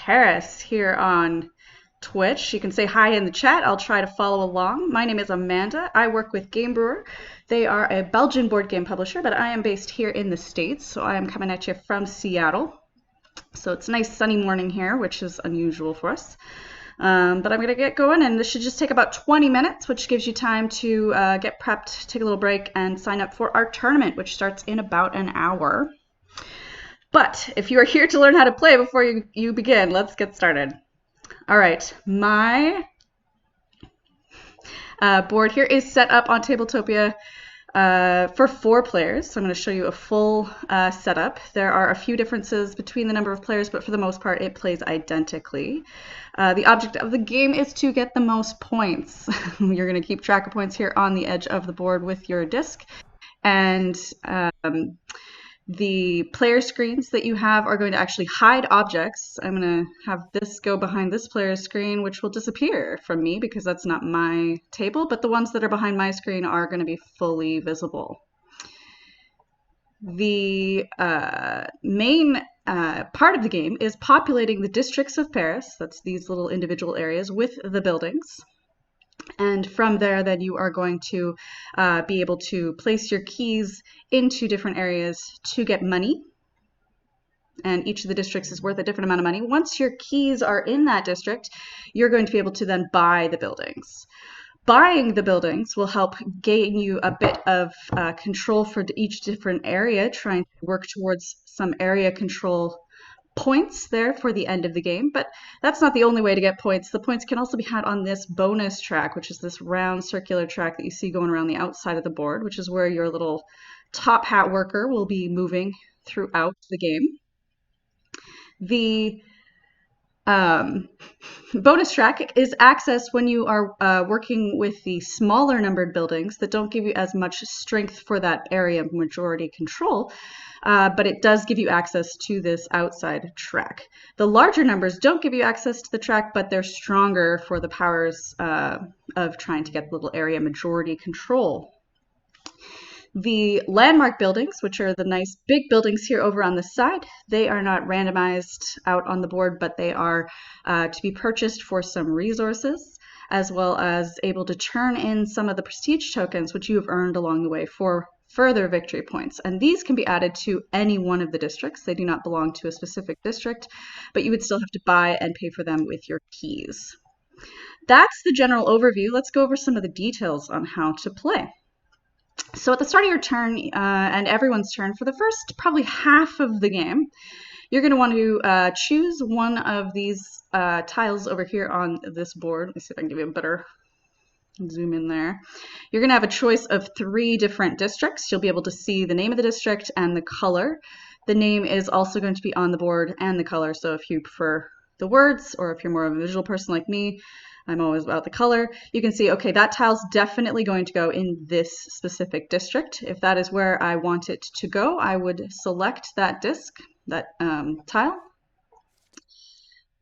Paris here on Twitch. You can say hi in the chat. I'll try to follow along. My name is Amanda. I work with Game Brewer. They are a Belgian board game publisher, but I am based here in the States, so I am coming at you from Seattle. So it's a nice sunny morning here, which is unusual for us. But I'm going to get going, and this should just take about 20 minutes, which gives you time to get prepped, take a little break, and sign up for our tournament, which starts in about an hour. But if you are here to learn how to play before you begin, let's get started. All right, my board here is set up on Tabletopia for 4 players. So I'm going to show you a full setup. There are a few differences between the number of players, but for the most part, it plays identically. The object of the game is to get the most points. You're going to keep track of points here on the edge of the board with your disc. And the player screens that you have are going to actually hide objects. I'm going to have this go behind this player's screen, which will disappear from me because that's not my table, but the ones that are behind my screen are going to be fully visible. The main part of the game is populating the districts of Paris, that's these little individual areas, with the buildings. And from there, then you are going to be able to place your keys into different areas to get money. And each of the districts is worth a different amount of money. Once your keys are in that district, you're going to be able to then buy the buildings. Buying the buildings will help gain you a bit of control for each different area, trying to work towards some area control points there for the end of the game, but that's not the only way to get points. The points can also be had on this bonus track, which is this round circular track that you see going around the outside of the board, which is where your little top hat worker will be moving throughout the game. The bonus track is accessed when you are working with the smaller numbered buildings that don't give you as much strength for that area majority control, but it does give you access to this outside track. The larger numbers don't give you access to the track, but they're stronger for the powers of trying to get the little area majority control. The landmark buildings, which are the nice big buildings here over on the side, they are not randomized out on the board, but they are to be purchased for some resources, as well as able to turn in some of the prestige tokens, which you have earned along the way for further victory points. And these can be added to any one of the districts. They do not belong to a specific district, but you would still have to buy and pay for them with your keys. That's the general overview. Let's go over some of the details on how to play. So at the start of your turn, and everyone's turn, for the first probably half of the game, you're going to want to choose one of these tiles over here on this board. Let me see if I can give you a better zoom in there. You're going to have a choice of 3 different districts. You'll be able to see the name of the district and the color. The name is also going to be on the board and the color, so if you prefer the words or if you're more of a visual person like me, I'm always about the color. You can see, okay, that tile's definitely going to go in this specific district. If that is where I want it to go, I would select that disc, that tile.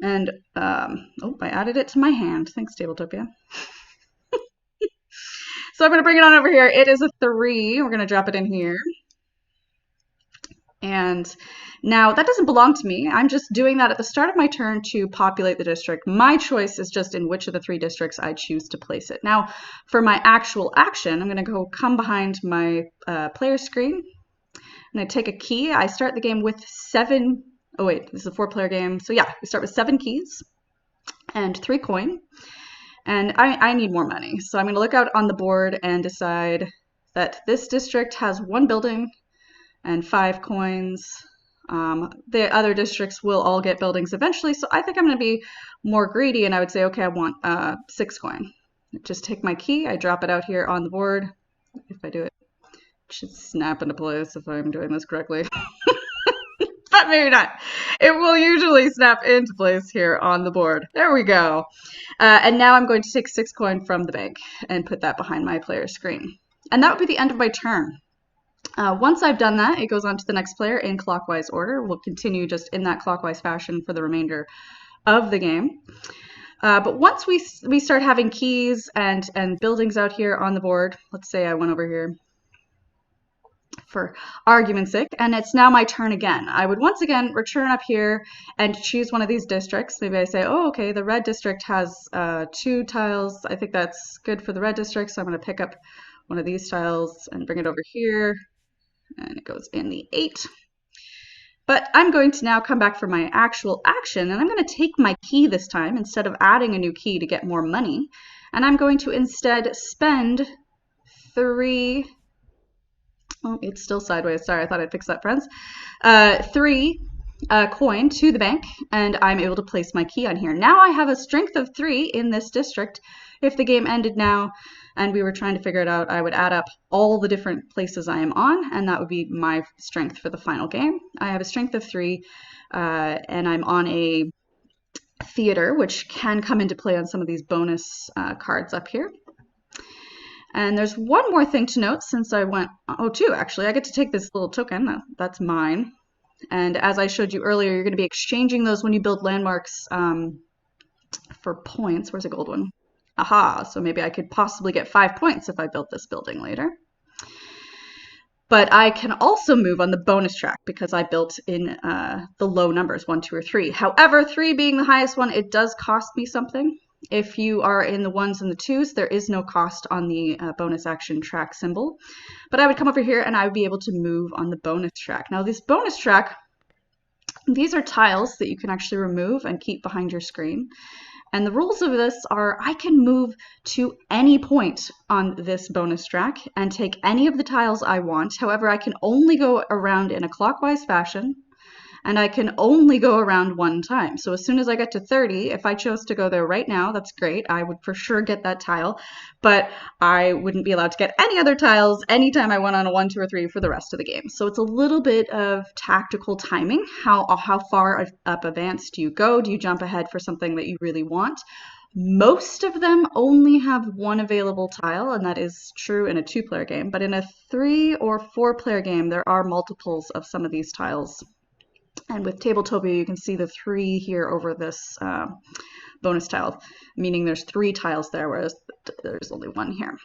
And, oh, I added it to my hand. Thanks, Tabletopia. So I'm going to bring it on over here. It is a 3. We're going to drop it in here. And now that doesn't belong to me. I'm just doing that at the start of my turn to populate the district. My choice is just in which of the 3 districts I choose to place it. Now, for my actual action, I'm going to come behind my player screen. I'm going to take a key. I start the game with 7. Oh wait, this is a 4-player game. So yeah, we start with 7 keys and 3 coin. And I need more money. So I'm going to look out on the board and decide that this district has 1 building and 5 coins. The other districts will all get buildings eventually, so I think I'm going to be more greedy, and I would say, okay, I want 6 coin. Just take my key, I drop it out here on the board. If I do it, it should snap into place if I'm doing this correctly. But maybe not. It will usually snap into place here on the board. There we go. And now I'm going to take 6 coin from the bank and put that behind my player screen. And that would be the end of my turn. Once I've done that, it goes on to the next player in clockwise order. We'll continue just in that clockwise fashion for the remainder of the game. But once we start having keys and buildings out here on the board, let's say I went over here. for argument's sake, and it's now my turn again. I would once again return up here and choose one of these districts. Maybe I say, oh, okay, the red district has 2 tiles. I think that's good for the red district, so I'm going to pick up one of these tiles and bring it over here, and it goes in the 8. But I'm going to now come back for my actual action, and I'm going to take my key this time instead of adding a new key to get more money, and I'm going to instead spend 3. Oh, it's still sideways. Sorry, I thought I'd fix that, friends. 3 coin to the bank, and I'm able to place my key on here. Now I have a strength of 3 in this district. If the game ended now and we were trying to figure it out, I would add up all the different places I am on, and that would be my strength for the final game. I have a strength of 3, and I'm on a theater, which can come into play on some of these bonus cards up here. And there's one more thing to note since I went, oh, 2 actually. I get to take this little token, that's mine. And as I showed you earlier, you're going to be exchanging those when you build landmarks for points. Where's the gold one? Aha, so maybe I could possibly get 5 points if I built this building later. But I can also move on the bonus track because I built in the low numbers, 1, 2, or 3. However, 3 being the highest one, it does cost me something. If you are in the 1s and the 2s, there is no cost on the bonus action track symbol. But I would come over here and I would be able to move on the bonus track. Now this bonus track, these are tiles that you can actually remove and keep behind your screen. And the rules of this are I can move to any point on this bonus track and take any of the tiles I want. However, I can only go around in a clockwise fashion, and I can only go around 1 time. So as soon as I get to 30, if I chose to go there right now, that's great. I would for sure get that tile, but I wouldn't be allowed to get any other tiles anytime I went on a 1, 2, or 3 for the rest of the game. So it's a little bit of tactical timing. How far up advanced do you go? Do you jump ahead for something that you really want? Most of them only have 1 available tile, and that is true in a 2-player game. But in a 3 or 4-player game, there are multiples of some of these tiles. And with Tabletopia, you can see the 3 here over this bonus tile, meaning there's 3 tiles there, whereas there's only 1 here.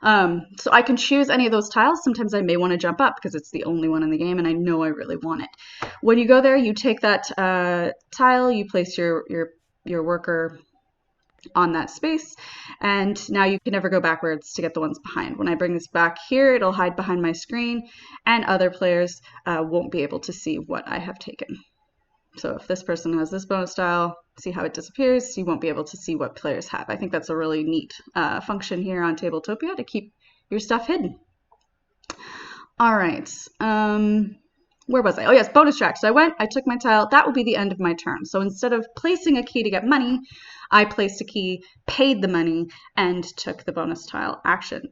So I can choose any of those tiles. Sometimes I may want to jump up because it's the only one in the game and I know I really want it. When you go there, you take that tile, you place your worker on that space, and now you can never go backwards to get the ones behind. When I bring this back here, it'll hide behind my screen and other players won't be able to see what I have taken. So if this person has this bonus tile, see how it disappears, you won't be able to see what players have. I think that's a really neat function here on Tabletopia to keep your stuff hidden. All right, where was I? Oh yes, bonus track. So I took my tile. That will be the end of my turn. So instead of placing a key to get money, I placed a key, paid the money, and took the bonus tile action.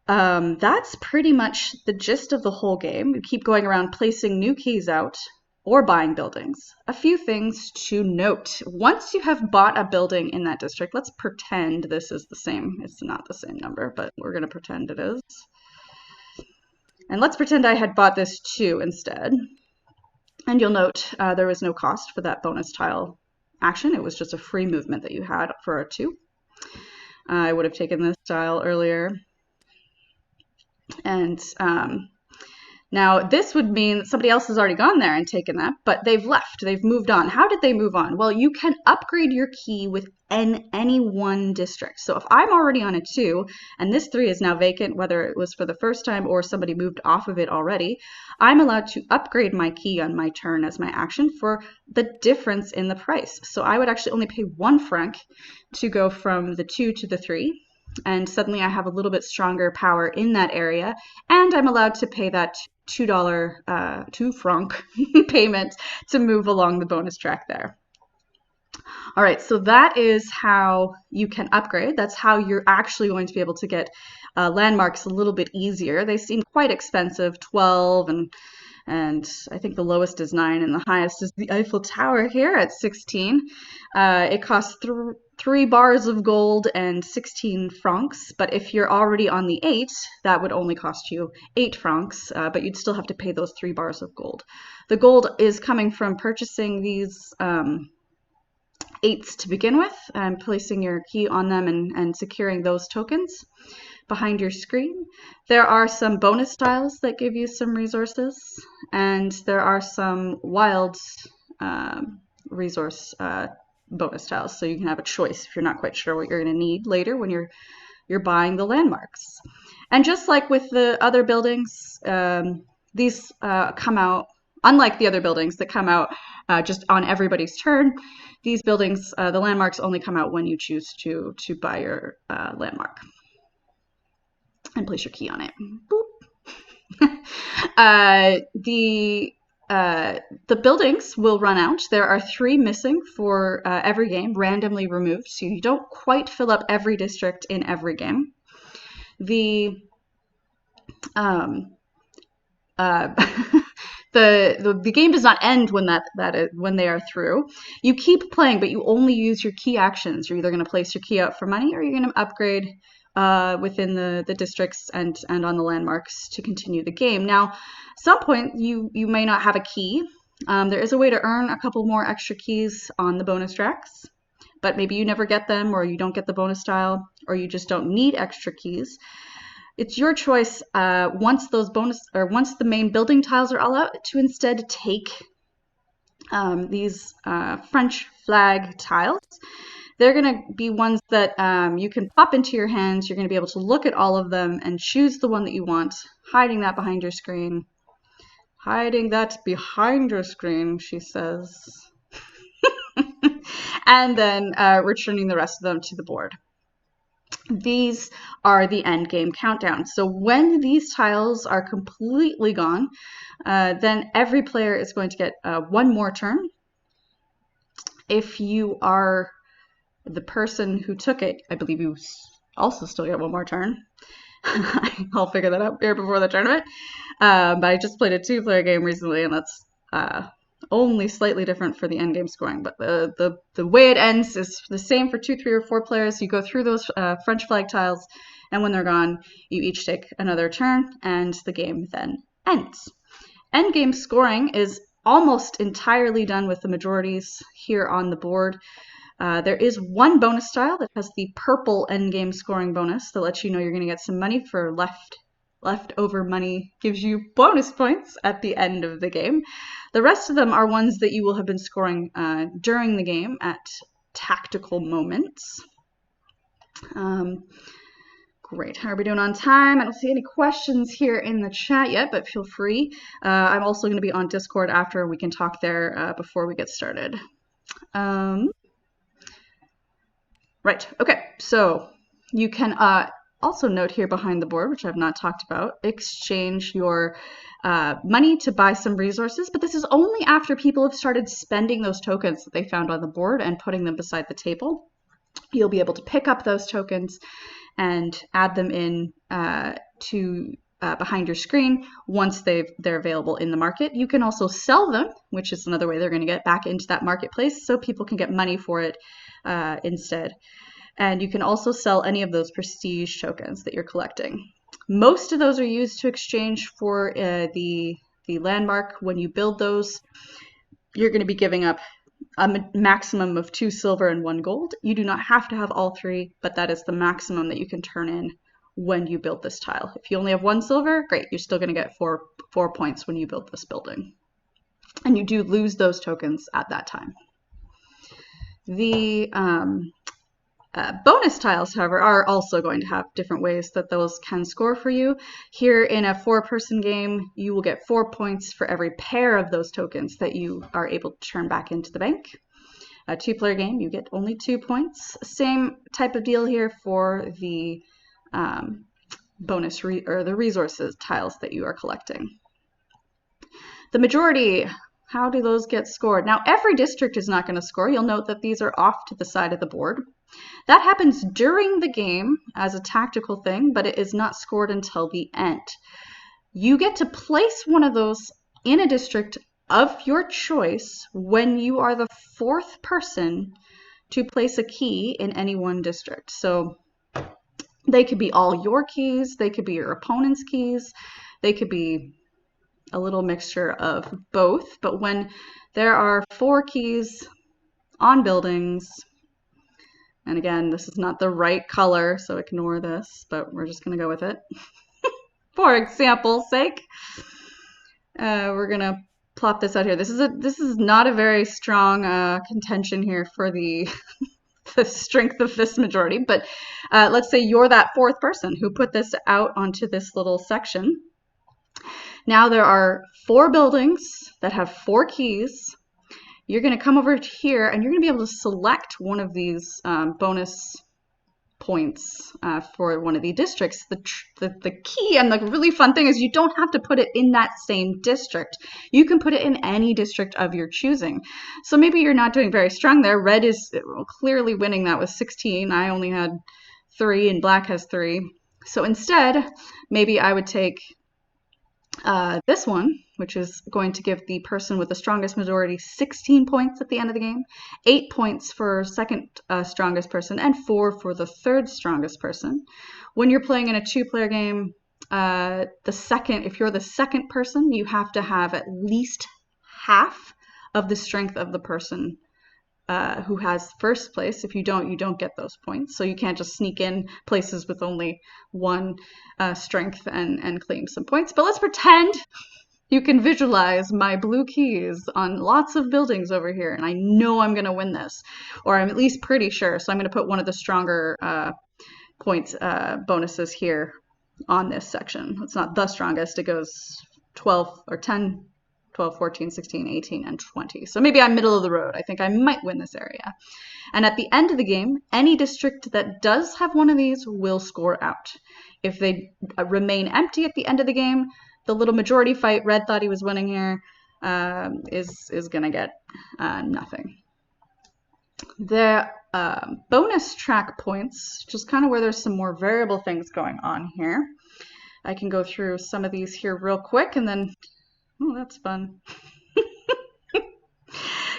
That's pretty much the gist of the whole game. You keep going around placing new keys out or buying buildings. A few things to note. Once you have bought a building in that district, let's pretend this is the same. It's not the same number, but we're going to pretend it is. And let's pretend I had bought this 2 instead. And you'll note there was no cost for that bonus tile action. It was just a free movement that you had for a 2. I would have taken this tile earlier. And now this would mean somebody else has already gone there and taken that, but they've left. They've moved on. How did they move on? Well, you can upgrade your key with any one district. So if I'm already on a 2 and this 3 is now vacant, whether it was for the first time or somebody moved off of it already, I'm allowed to upgrade my key on my turn as my action for the difference in the price. So I would actually only pay 1 franc to go from the 2 to the 3. And suddenly I have a little bit stronger power in that area, and I'm allowed to pay that $2 franc payment to move along the bonus track there. All right, so that is how you can upgrade. That's how you're actually going to be able to get landmarks a little bit easier. They seem quite expensive, 12, and I think the lowest is 9, and the highest is the Eiffel Tower here at 16. It costs 3 bars of gold and 16 francs, but if you're already on the 8, that would only cost you 8 francs, but you'd still have to pay those 3 bars of gold. The gold is coming from purchasing these 8s to begin with and placing your key on them and securing those tokens. behind your screen. There are some bonus tiles that give you some resources, and there are some wild resource bonus tiles, so you can have a choice if you're not quite sure what you're going to need later when you're buying the landmarks. And just like with the other buildings, these come out, unlike the other buildings that come out just on everybody's turn. These buildings, the landmarks only come out when you choose to buy your landmark and place your key on it. The buildings will run out. There are 3 missing for every game, randomly removed, so you don't quite fill up every district in every game. The the game does not end when when they are through. You keep playing, but you only use your key actions. You're either going to place your key out for money, or you're going to upgrade within the districts and on the landmarks to continue the game. Now, at some point you may not have a key. There is a way to earn a couple more extra keys on the bonus tracks, but maybe you never get them, or you don't get the bonus tile, or you just don't need extra keys. It's your choice once the main building tiles are all out to instead take these French flag tiles. They're going to be ones that you can pop into your hands. You're going to be able to look at all of them and choose the one that you want, hiding that behind your screen. Hiding that behind your screen, she says. And then returning the rest of them to the board. These are the end game countdown. So when these tiles are completely gone, then every player is going to get 1 more turn. If you are the person who took it, I believe you also still get 1 more turn. I'll figure that out here before the tournament. But I just played a 2-player game recently, and that's only slightly different for the end game scoring. But the way it ends is the same for 2, 3, or 4 players. You go through those French flag tiles, and when they're gone, you each take another turn, and the game then ends. End game scoring is almost entirely done with the majorities here on the board. There is 1 bonus tile that has the purple endgame scoring bonus that lets you know you're going to get some money for leftover money, gives you bonus points at the end of the game. The rest of them are ones that you will have been scoring during the game at tactical moments. Great. How are we doing on time? I don't see any questions here in the chat yet, but feel free. I'm also going to be on Discord after. We can talk there before we get started. Right. Okay. So you can also note here behind the board, which I've not talked about, exchange your money to buy some resources, but this is only after people have started spending those tokens that they found on the board and putting them beside the table. You'll be able to pick up those tokens and add them in to behind your screen once they're available in the market. You can also sell them, which is another way they're going to get back into that marketplace, so people can get money for it instead. And you can also sell any of those prestige tokens that you're collecting. Most of those are used to exchange for the landmark. When you build those, you're going to be giving up a maximum of 2 silver and 1 gold. You do not have to have all 3, but that is the maximum that you can turn in when you build this tile. If you only have 1 silver, great, you're still going to get 4 points when you build this building. And you do lose those tokens at that time. The bonus tiles, however, are also going to have different ways that those can score for you. Here in a 4-person game, you will get 4 points for every pair of those tokens that you are able to turn back into the bank. A 2-player game, you get only 2 points. Same type of deal here for the the resources tiles that you are collecting. The majority, how do those get scored? Now, every district is not going to score. You'll note that these are off to the side of the board. That happens during the game as a tactical thing, but it is not scored until the end. You get to place one of those in a district of your choice when you are the 4th person to place a key in any one district. So they could be all your keys, they could be your opponent's keys, they could be a little mixture of both. But when there are 4 keys on buildings, And again, this is not the right color, so ignore this, but we're just going to go with it. For example's sake, we're going to plop this out here. This is not a very strong contention here for the the strength of this majority, but let's say you're that fourth person who put this out onto this little section. Now there are 4 buildings that have 4 keys. You're going to come over here and you're going to be able to select one of these bonus points for one of the districts. The key and the really fun thing is you don't have to put it in that same district. You can put it in any district of your choosing. So maybe you're not doing very strong there. Red is clearly winning that with 16. I only had 3 and black has 3. So instead, maybe I would take this one, which is going to give the person with the strongest majority 16 points at the end of the game, 8 points for second strongest person, and 4 for the third strongest person. When you're playing in a 2-player game, if you're the second person, you have to have at least half of the strength of the person who has first place. If you don't, you don't get those points. So you can't just sneak in places with only 1 strength and claim some points. But let's pretend you can visualize my blue keys on lots of buildings over here, and I know I'm going to win this, or I'm at least pretty sure. So I'm going to put one of the stronger points bonuses here on this section. It's not the strongest. It goes 12 or 10, 12, 14, 16, 18, and 20. So maybe I'm middle of the road. I think I might win this area. And at the end of the game, any district that does have one of these will score out. If they remain empty at the end of the game, the little majority fight, Red thought he was winning here, is going to get nothing. The bonus track points, just kind of where there's some more variable things going on here. I can go through some of these here real quick and then, oh, that's fun.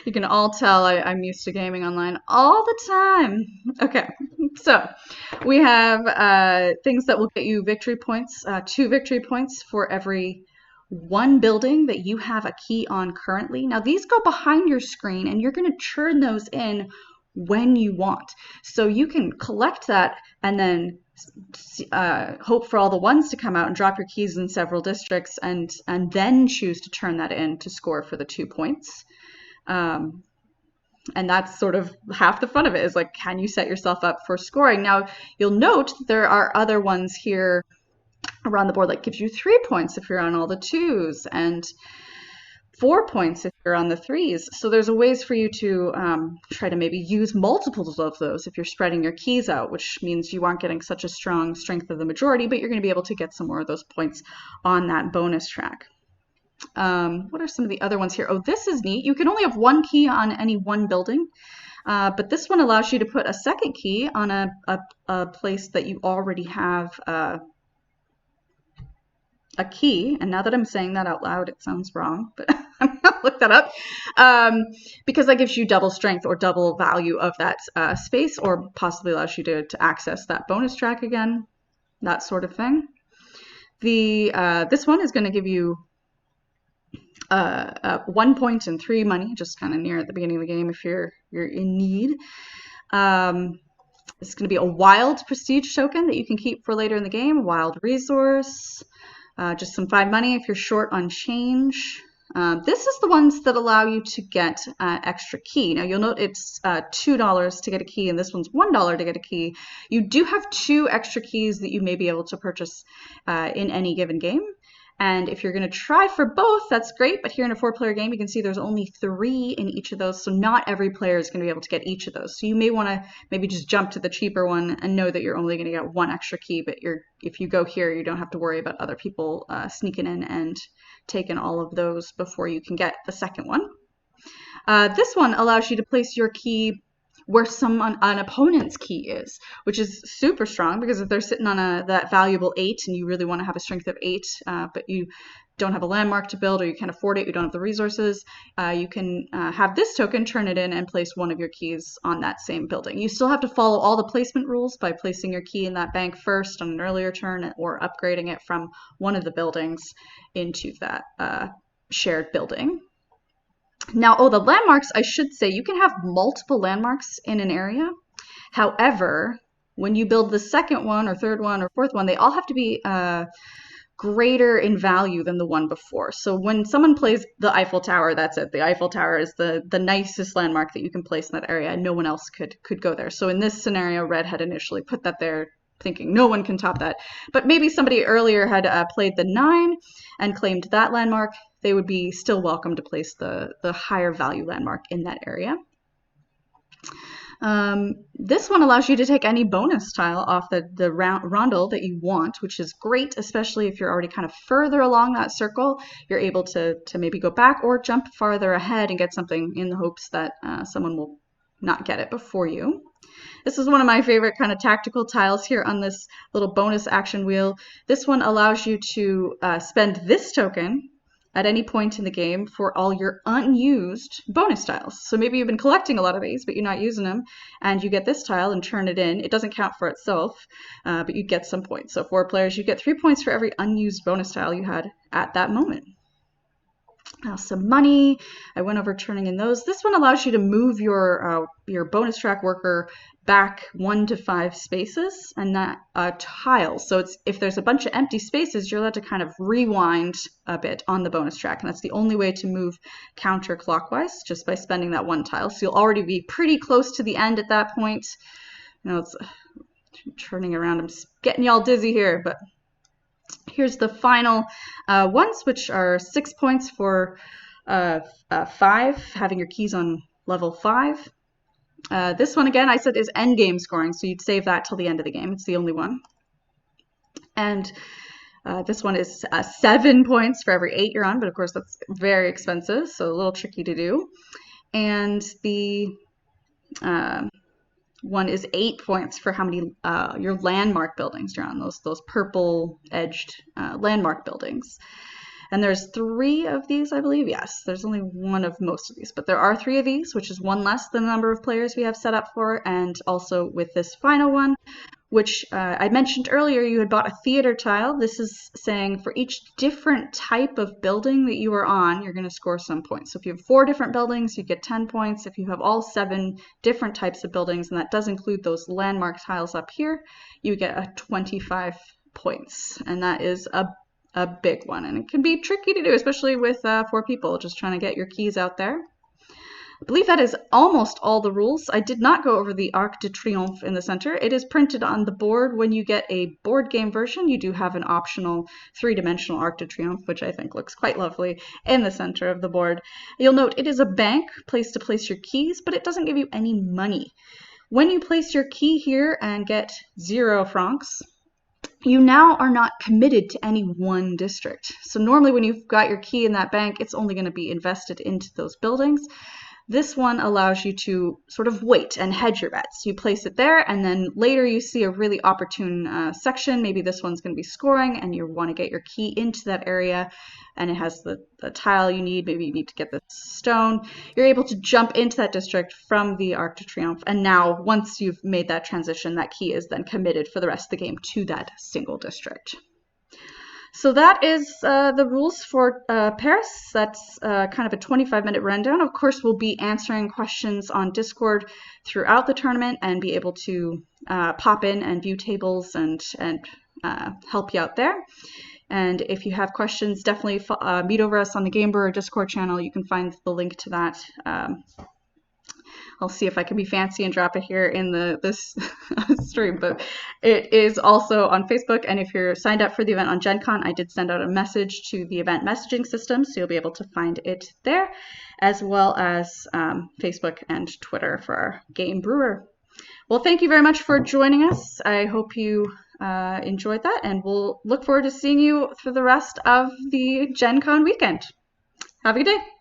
You can all tell I'm used to gaming online all the time. Okay, so we have things that will get you victory points, 2 victory points for every 1 building that you have a key on currently. Now these go behind your screen and you're going to churn those in when you want. So you can collect that and then hope for all the ones to come out and drop your keys in several districts and then choose to turn that in to score for the 2 points. And that's sort of half the fun of it, is like, can you set yourself up for scoring? Now, you'll note that there are other ones here around the board that gives you 3 points if you're on all the 2s, and 4 points if you're on the 3s. So there's a ways for you to try to maybe use multiples of those if you're spreading your keys out, which means you aren't getting such a strong strength of the majority, but you're going to be able to get some more of those points on that bonus track. What are some of the other ones here? Oh, this is neat. You can only have 1 key on any 1 building, but this one allows you to put a second key on a place that you already have a key. And now that I'm saying that out loud, it sounds wrong, but I'm gonna look that up, because that gives you double strength or double value of that space, or possibly allows you to access that bonus track again, that sort of thing. This one is going to give you 1 point and 3 money, just kind of near at the beginning of the game if you're in need. It's going to be a wild prestige token that you can keep for later in the game, wild resource, just some 5 money if you're short on change. This is the ones that allow you to get extra key. Now you'll note it's $2 to get a key, and this one's $1 to get a key. You do have 2 extra keys that you may be able to purchase in any given game. And if you're going to try for both, that's great. But here in a 4-player game, you can see there's only 3 in each of those. So not every player is going to be able to get each of those. So you may want to maybe just jump to the cheaper one and know that you're only going to get 1 extra key. But if you go here, you don't have to worry about other people sneaking in and taking all of those before you can get the second one. This one allows you to place your key where an opponent's key is, which is super strong, because if they're sitting on that valuable 8 and you really want to have a strength of 8, but you don't have a landmark to build or you can't afford it, you don't have the resources, you can have this token, turn it in, and place one of your keys on that same building. You still have to follow all the placement rules by placing your key in that bank first on an earlier turn, or upgrading it from one of the buildings into that shared building. Now, the landmarks, I should say, you can have multiple landmarks in an area. However, when you build the second one or third one or fourth one, they all have to be greater in value than the one before. So when someone plays the Eiffel Tower, that's it. The Eiffel Tower is the nicest landmark that you can place in that area, and no one else could go there. So in this scenario, Red had initially put that there thinking no one can top that. But maybe somebody earlier had played the 9 and claimed that landmark. They would be still welcome to place the higher value landmark in that area. This one allows you to take any bonus tile off the rondel that you want, which is great, especially if you're already kind of further along that circle. You're able to maybe go back or jump farther ahead and get something in the hopes that someone will not get it before you. This is one of my favorite kind of tactical tiles here on this little bonus action wheel. This one allows you to spend this token at any point in the game for all your unused bonus tiles. So maybe you've been collecting a lot of these, but you're not using them, and you get this tile and turn it in. It doesn't count for itself, but you get some points. So 4 players, you get 3 points for every unused bonus tile you had at that moment. Some money. I went over turning in those. This one allows you to move your bonus track worker back 1 to 5 spaces and not tiles. So it's if there's a bunch of empty spaces, you're allowed to kind of rewind a bit on the bonus track, and that's the only way to move counterclockwise, just by spending that 1 tile. So you'll already be pretty close to the end at that point. You know, it's turning around. I'm just getting y'all dizzy here, but here's the final ones, which are 6 points for 5, having your keys on level 5. This one, again, I said is end game scoring, so you'd save that till the end of the game. It's the only one. And this one is 7 points for every 8 you're on, but of course that's very expensive, so a little tricky to do. And the one is 8 points for how many your landmark buildings you're on, those purple edged landmark buildings. And there's 3 of these, I believe. Yes, there's only 1 of most of these, but there are 3 of these, which is 1 less than the number of players we have set up for. And also with this final one, which I mentioned earlier, you had bought a theater tile. This is saying for each different type of building that you are on, you're going to score some points. So if you have 4 different buildings, you get 10 points. If you have all 7 different types of buildings, and that does include those landmark tiles up here, you get a 25 points. And that is a big one. And it can be tricky to do, especially with 4 people, just trying to get your keys out there. I believe that is almost all the rules. I did not go over the Arc de Triomphe in the center. It is printed on the board. When you get a board game version, you do have an optional 3-dimensional Arc de Triomphe, which I think looks quite lovely in the center of the board. You'll note it is a bank, place to place your keys, but it doesn't give you any money. When you place your key here and get 0 francs, you now are not committed to any one district. So normally when you've got your key in that bank, it's only going to be invested into those buildings. This one allows you to sort of wait and hedge your bets. You place it there, and then later you see a really opportune section. Maybe this one's going to be scoring, and you want to get your key into that area, and it has the tile you need. Maybe you need to get the stone. You're able to jump into that district from the Arc de Triomphe, and now once you've made that transition, that key is then committed for the rest of the game to that single district. So that is the rules for Paris. That's kind of a 25-minute rundown. Of course, we'll be answering questions on Discord throughout the tournament and be able to pop in and view tables and help you out there. And if you have questions, definitely meet over us on the Game Brewer Discord channel. You can find the link to that. I'll see if I can be fancy and drop it here in this stream, but it is also on Facebook. And if you're signed up for the event on Gen Con, I did send out a message to the event messaging system, so you'll be able to find it there, as well as Facebook and Twitter for our Game Brewer. Well, thank you very much for joining us. I hope you enjoyed that, and we'll look forward to seeing you for the rest of the Gen Con weekend. Have a good day.